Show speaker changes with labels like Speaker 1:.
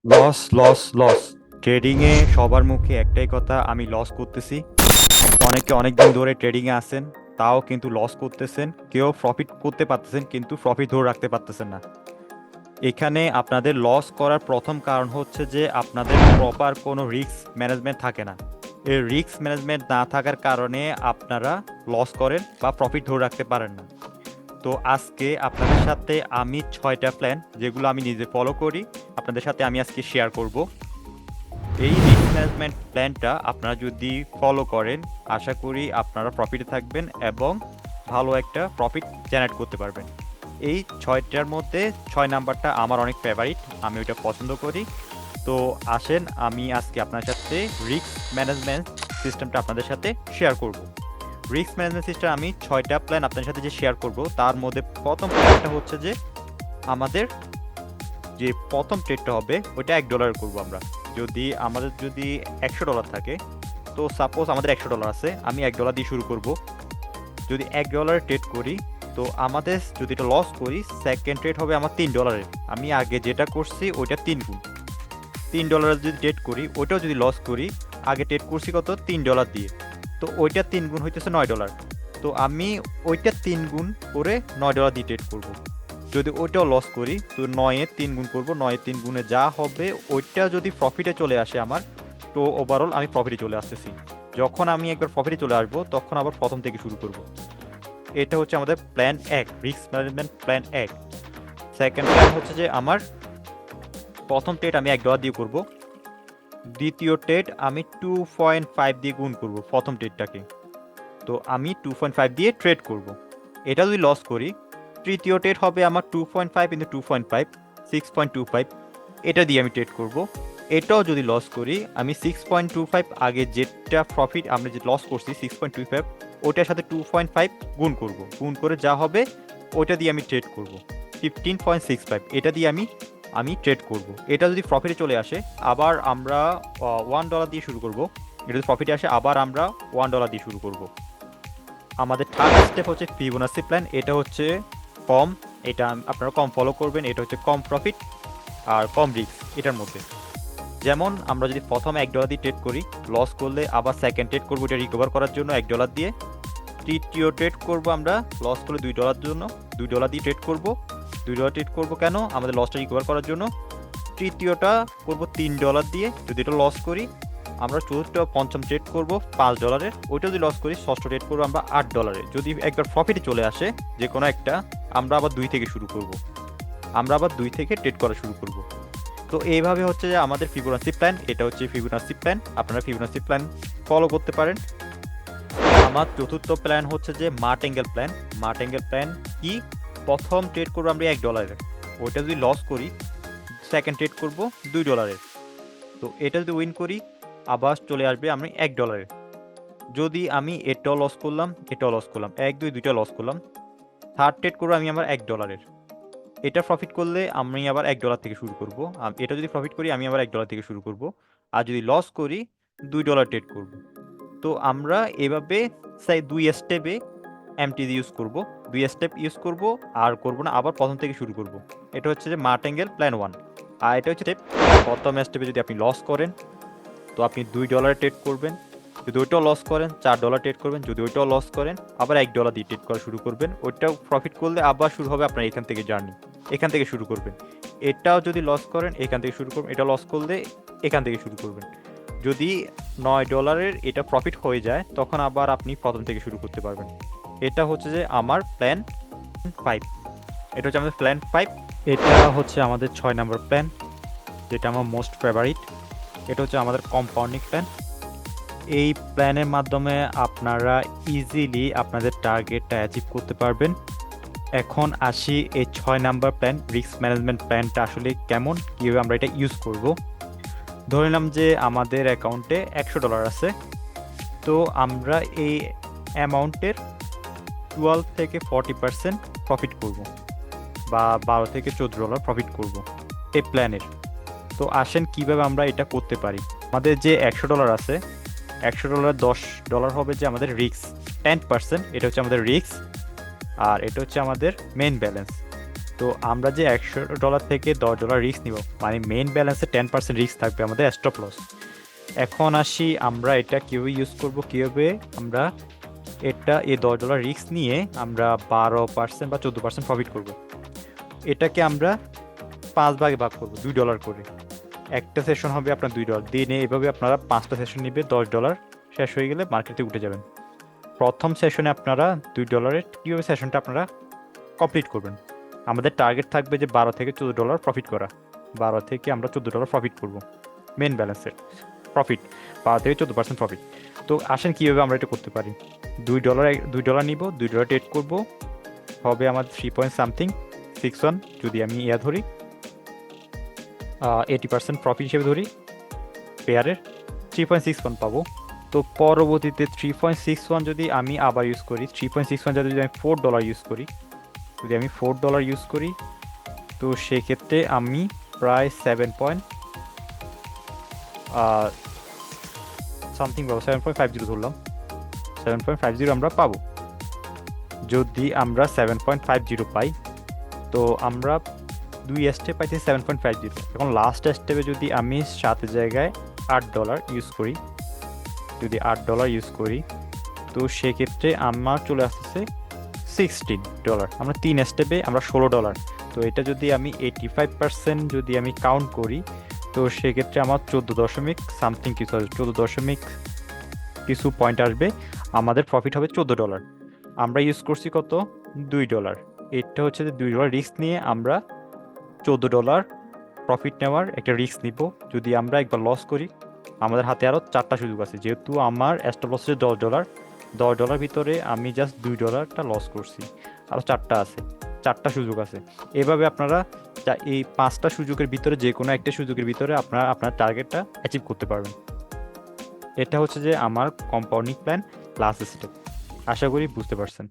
Speaker 1: Loss loss loss ট্রেডিংয়ে সবার মুখে একটাই কথা, আমি লস করতেছি। অনেকে অনেক দিন ধরে ট্রেডিংয়ে আছেন, তাও কিন্তু লস করতেছেন। কেউ প্রফিট করতে পারতেছেন কিন্তু প্রফিট ধরে রাখতে পারতেছেন না। এখানে আপনাদের লস করার প্রথম কারণ হচ্ছে যে আপনাদের প্রপার কোনো রিস্ক ম্যানেজমেন্ট থাকে না। এই রিস্ক ম্যানেজমেন্ট না থাকার কারণে আপনারা লস করেন বা প্রফিট ধরে রাখতে পারেন না। তো আজকে আপনাদের সাথে আমি 6টা প্ল্যান, যেগুলো আমি নিজে ফলো করি, আপনাদের সাথে আমি আজকে শেয়ার করব। এই রিস্ক ম্যানেজমেন্ট প্ল্যানটা আপনারা যদি ফলো করেন, আশা করি আপনারা প্রফিটে থাকবেন এবং ভালো একটা প্রফিট জেনারেট করতে পারবেন। এই 6টার মধ্যে 6 নাম্বারটা আমার অনেক ফেভারিট, আমি ওইটা পছন্দ করি। তো আসেন আমি আজকে আপনার সাথে রিস্ক ম্যানেজমেন্ট সিস্টেমটা আপনাদের সাথে শেয়ার করব। রিস্ক ম্যানেজমেন্ট সিস্টেম আমি 6টা প্ল্যান আপনাদের সাথে যে শেয়ার করব, তার মধ্যে প্রথম প্ল্যানটা হচ্ছে যে আমাদের যে প্রথম ট্রেডটা হবে ওইটা $1 করব আমরা। যদি 100 ডলার থাকে, তো সাপোজ আমাদের $100 আছে, আমি $1 দিয়ে শুরু করব। যদি $1 ট্রেড করি, তো আমাদের যদি এটা লস করি, সেকেন্ড ট্রেড হবে আমার $3। আমি আগে যেটা করছি ওইটা 3 গুণ। $3 যদি ট্রেড করি, ওইটাও যদি লস করি, আগে ট্রেড করছি কত, $3 দিয়ে, তো ওইটা 3 গুণ হইতেছে $9। তো আমি ওইটা 3 গুণ করে $9 দিয়ে ট্রেড করব। যদি ওইটাও লস করি, তো 9-এ 3 গুণ করবো, 9-এ 3 গুণে যা হবে ওইটা যদি প্রফিটে চলে আসে আমার, তো ওভারঅল আমি প্রফিটে চলে আসতেছি। যখন আমি একবার প্রফিটে চলে আসবো, তখন আবার প্রথম থেকে শুরু করব। এটা হচ্ছে আমাদের plan 1, risk management plan 1। Second plan হচ্ছে যে আমার প্রথম ট্রেড আমি $1 দিয়ে করব। দ্বিতীয় ট্রেড আমি 2.5 দিয়ে গুণ করব প্রথম ট্রেডটাকে। তো আমি 2.5 দিয়ে ট্রেড করব। এটা যদি লস করি, তৃতীয় ট্রেড হবে আমার 2.5 ইন্টু 2.5, 6.25। এটা দিয়ে আমি ট্রেড করব। এটাও যদি লস করি, আমি 6.25 আগে যেটা প্রফিট আমরা যে লস করছি 6.25, ওটার সাথে 2.5 গুণ করব। গুণ করে যা হবে ওটা দিয়ে আমি ট্রেড করব। 15.65 এটা দিয়ে আমি আমি ট্রেড করব। এটা যদি প্রফিটে চলে আসে, আবার আমরা $1 দিয়ে শুরু করব। এটা যদি প্রফিটে আসে, আবার আমরা $1 দিয়ে শুরু করব। আমাদের থার্ড স্টেপ হচ্ছে ফিবোনাসি প্ল্যান। এটা হচ্ছে কম, এটা আপনারা কম ফলো করবেন। এটা হচ্ছে কম প্রফিট আর কম রিস্ক এটার মধ্যে। যেমন আমরা যদি প্রথমে $1 দিয়ে ট্রেড করি, লস করলে আবার সেকেন্ড ট্রেড করবো এটা রিকভার করার জন্য $1 দিয়ে। তৃতীয় ট্রেড করব আমরা, লস করলে $2 জন্য, $2 দিয়ে ট্রেড করব। $2 ট্রেড করব কেন, আমাদের লসটা রিকভার করার জন্য। তৃতীয়টা করব $3 দিয়ে, যদি এটা লস করি আমরা চতুর্থ পঞ্চম ট্রেড করব $5। ওইটা যদি লস করি ষষ্ঠ ট্রেড করবো আমরা $8। যদি একবার প্রফিটে চলে আসে যে কোনো একটা, আমরা আবার 2 থেকে শুরু করব। আমরা আবার 2 থেকে ট্রেড করা শুরু করব। তো এইভাবে হচ্ছে যে আমাদের ফিবোনাসি প্ল্যান, এটা হচ্ছে ফিবোনাসি প্ল্যান। আপনারা ফিবোনাসি প্ল্যান ফলো করতে পারেন। আমার চতুর্থ প্ল্যান হচ্ছে যে মার্টেঙ্গেল প্ল্যান। মার্টেঙ্গেল প্ল্যান কি, প্রথম ট্রেড করবো আমরা $1, ওইটা যদি লস করি সেকেন্ড ট্রেড করব $2। তো এটা যদি উইন করি, আবার চলে আসবে আমি $1। যদি আমি এটাও লস করলাম, এটাও লস করলাম, 1-2 দুইটা লস করলাম, থার্ড ট্রেড করবো আমি আমার $1। এটা প্রফিট করলে আমি আবার $1 থেকে শুরু করব। এটা যদি প্রফিট করি আমি আবার $1 থেকে শুরু করব। আর যদি লস করি $2 ট্রেড করব। তো আমরা এভাবে 2 স্টেপে এমটি ইউজ করব, 2 স্টেপ ইউজ করব, আর করব না, আবার প্রথম থেকে শুরু করব। এটা হচ্ছে যে মার্টেঙ্গেল প্ল্যান 1। আর এটা হচ্ছে স্টেপ, প্রথম স্টেপে যদি আপনি লস করেন, তো আপনি $2 ট্রেড করবেন। যদি ওইটাও লস করেন $4 ট্রেড করবেন। যদি ওইটাও লস করেন আবার $1 দিয়ে ট্রেড করা শুরু করবেন। ওইটাও প্রফিট করলে আবার শুরু হবে আপনার এখান থেকে জার্নি, এখান থেকে শুরু করবেন। এটাও যদি লস করেন এখান থেকে শুরু করবেন, এটা লস করলে এখান থেকে শুরু করবেন। যদি $9 এটা প্রফিট হয়ে যায়, তখন আবার আপনি প্রথম থেকে শুরু করতে পারবেন। এটা হচ্ছে যে আমার প্ল্যান 5। এটা হচ্ছে আমাদের প্ল্যান 5। এটা হচ্ছে আমাদের 6 নাম্বার প্ল্যান, যেটা আমার মোস্ট ফেভারিট। এটা হচ্ছে আমাদের কম্পাউন্ডিং প্ল্যান। এই প্ল্যানের মাধ্যমে আপনারা ইজিলি আপনাদের টার্গেটটা অ্যাচিভ করতে পারবেন। এখন আসি এই 6 নাম্বার প্ল্যান, রিস্ক ম্যানেজমেন্ট প্ল্যানটা আসলে কেমন, কীভাবে আমরা এটা ইউজ করব। ধরে নিলাম যে আমাদের অ্যাকাউন্টে $100 আছে। তো আমরা এই অ্যামাউন্টের 12 থেকে 40% প্রফিট করব, বা $12 থেকে $14 প্রফিট করব এই প্ল্যানের। তো আসেন কিভাবে আমরা এটা করতে পারি। আমাদের যে $100 আছে, $100 $10 হবে যে আমাদের রিস্ক 10%, এটা হচ্ছে আমাদের রিস্ক। আর এটা হচ্ছে আমাদের মেন ব্যালেন্স। তো আমরা যে $100 থেকে $10 রিস্ক নিব, মানে মেইন ব্যালেন্সে 10% রিস্ক থাকবে আমাদের স্টপ লস। এখন আসি আমরা এটা কীভাবে ইউজ করব, কীভাবে আমরা এই $10 রিস্ক নিয়ে আমরা 12% বা 14% প্রফিট করব। এটাকে আমরা 5 ভাগে ভাগ করবো, $2 করে। একটা সেশন হবে আপনার $2 দিনে, এভাবে আপনারা 5টা সেশন নিবে, $10 শেষ হয়ে গেলে মার্কেটে উঠে যাবেন। প্রথম সেশনে আপনারা $2 কীভাবে সেশনটা আপনারা কমপ্লিট করবেন। আমাদের টার্গেট থাকবে যে $12 থেকে $14 প্রফিট করা। 12 থেকে আমরা $14 প্রফিট করব, মেন ব্যালেন্সের প্রফিট 12 থেকে 14% প্রফিট। তো আসেন কীভাবে আমরা এটা করতে পারি। $2 নিব, $2 ট্রেড করব, হবে আমার 3.61 যদি আমি ধরি 80% প্রফিট হিসেবে ধরি, পেয়ারের 3.61 পাবো। তো পরবর্তীতে 3.61 যদি আমি আবার ইউজ করি, 3.61 যদি আমি $4 ইউজ করি, যদি আমি $4 ইউজ করি, তো সেক্ষেত্রে আমি প্রায় 7.50 ধরলাম, 7.50 আমরা পাবো। যদি আমরা 7.50 পাই, তো আমরা 2 স্টেপ পাইছি 7.50। এখন লাস্ট স্টেপে যদি আমি 7 জায়গায় $8 ইউজ করি, যদি $8 ইউজ করি, তো সেক্ষেত্রে আমার চলে আসতেছে $16। আমরা 3 স্টেপে আমরা $16। তো এটা যদি আমি 85% যদি আমি কাউন্ট করি, তো সেক্ষেত্রে আমার 14 কিছু আসবে, 14 কিছু পয়েন্ট আসবে, আমাদের প্রফিট হবে $14। আমরা ইউজ করছি কত, $2। এটা হচ্ছে যে $2 রিস্ক নিয়ে আমরা $14 প্রফিট নেওয়ার একটা রিস্ক নিব। যদি আমরা একবার লস করি, আমাদের হাতে আরও 4টা সুযোগ আছে, যেহেতু আমার স্টপ লস হচ্ছে $10 ভিতরে আমি জাস্ট $2টা লস করছি, আরও 4টা আছে, 4টা সুযোগ আছে। এভাবে আপনারা এই 5টা সুযোগের ভিতরে যে কোনো একটা সুযোগের ভিতরে আপনারা আপনার টার্গেটটা অ্যাচিভ করতে পারবেন। এটা হচ্ছে যে আমার কম্পাউন্ডিং প্ল্যান লাস্ট স্টেপ। আশা করি বুঝতে পারছেন।